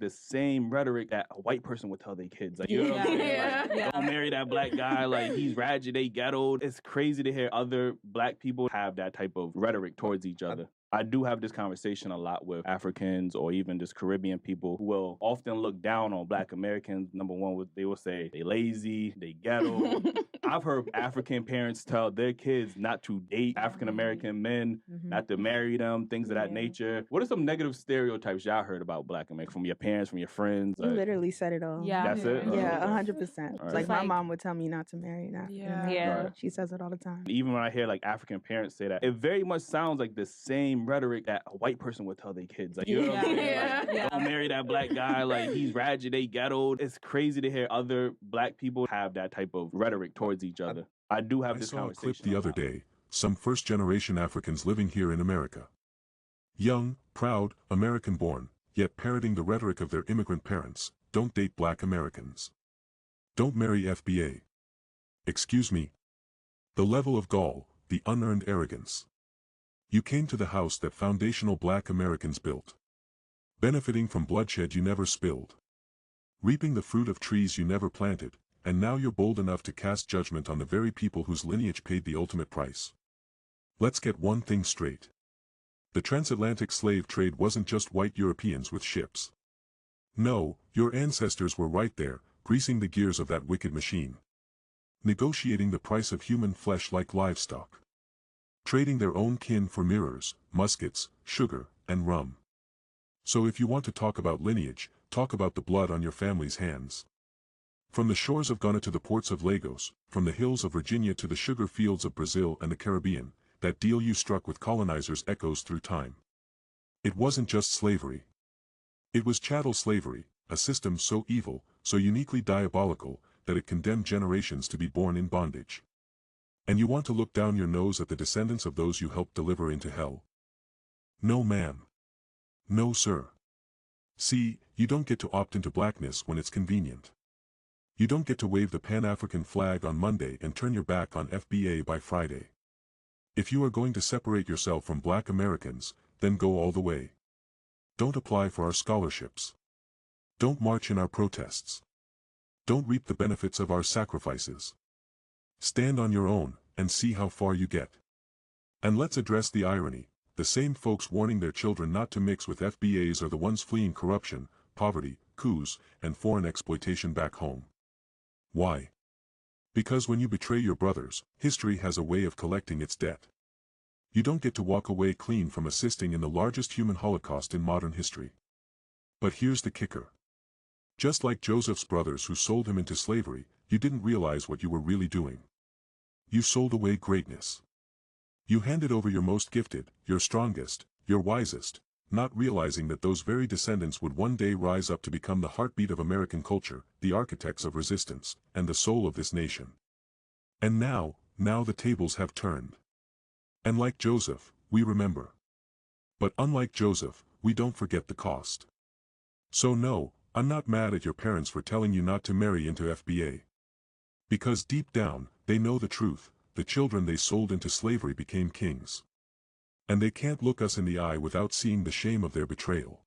the same rhetoric that a white person would tell their kids. Like, you know what I'm saying? Like, don't marry that black guy. Like, he's ratchet, they ghetto. It's crazy to hear other black people have that type of rhetoric towards each other. I do have this conversation a lot with Africans or even just Caribbean people who will often look down on Black Americans. Number one, they will say they lazy, they ghetto. I've heard African parents tell their kids not to date African American men, not to marry them, things of that nature. What are some negative stereotypes y'all heard about Black Americans from your parents, from your friends? You literally said it all. Yeah. That's it? Yeah, 100%. Right. Like, my mom would tell me not to marry an African American. She says it all the time. Even when I hear like African parents say that, it very much sounds like the same rhetoric that a white person would tell their kids. Like, you know what I'm saying? Like, don't marry that black guy. Like, he's ratchet, they ghetto. It's crazy to hear other black people have that type of rhetoric towards each other. I do have this conversation. I saw a clip the other day, some first-generation Africans living here in America. Young, proud, American-born, yet parroting the rhetoric of their immigrant parents. Don't date Black Americans. Don't marry FBA. Excuse me. The level of gall, the unearned arrogance. You came to the house that foundational Black Americans built. Benefiting from bloodshed you never spilled. Reaping the fruit of trees you never planted, and now you're bold enough to cast judgment on the very people whose lineage paid the ultimate price. Let's get one thing straight. The transatlantic slave trade wasn't just white Europeans with ships. No, your ancestors were right there, greasing the gears of that wicked machine. Negotiating the price of human flesh like livestock. Trading their own kin for mirrors, muskets, sugar, and rum. So if you want to talk about lineage, talk about the blood on your family's hands. From the shores of Ghana to the ports of Lagos, from the hills of Virginia to the sugar fields of Brazil and the Caribbean, that deal you struck with colonizers echoes through time. It wasn't just slavery. It was chattel slavery, a system so evil, so uniquely diabolical, that it condemned generations to be born in bondage. And you want to look down your nose at the descendants of those you helped deliver into hell? No ma'am. No sir. See, you don't get to opt into blackness when it's convenient. You don't get to wave the Pan-African flag on Monday and turn your back on FBA by Friday. If you are going to separate yourself from Black Americans, then go all the way. Don't apply for our scholarships. Don't march in our protests. Don't reap the benefits of our sacrifices. Stand on your own, and see how far you get. And let's address the irony. The same folks warning their children not to mix with FBAs are the ones fleeing corruption, poverty, coups, and foreign exploitation back home. Why? Because when you betray your brothers, history has a way of collecting its debt. You don't get to walk away clean from assisting in the largest human holocaust in modern history. But here's the kicker. Just like Joseph's brothers who sold him into slavery, you didn't realize what you were really doing. You sold away greatness. You handed over your most gifted, your strongest, your wisest, not realizing that those very descendants would one day rise up to become the heartbeat of American culture, the architects of resistance, and the soul of this nation. And now the tables have turned. And like Joseph, we remember. But unlike Joseph, we don't forget the cost. So no, I'm not mad at your parents for telling you not to marry into FBA. Because deep down, they know the truth. The children they sold into slavery became kings. And they can't look us in the eye without seeing the shame of their betrayal.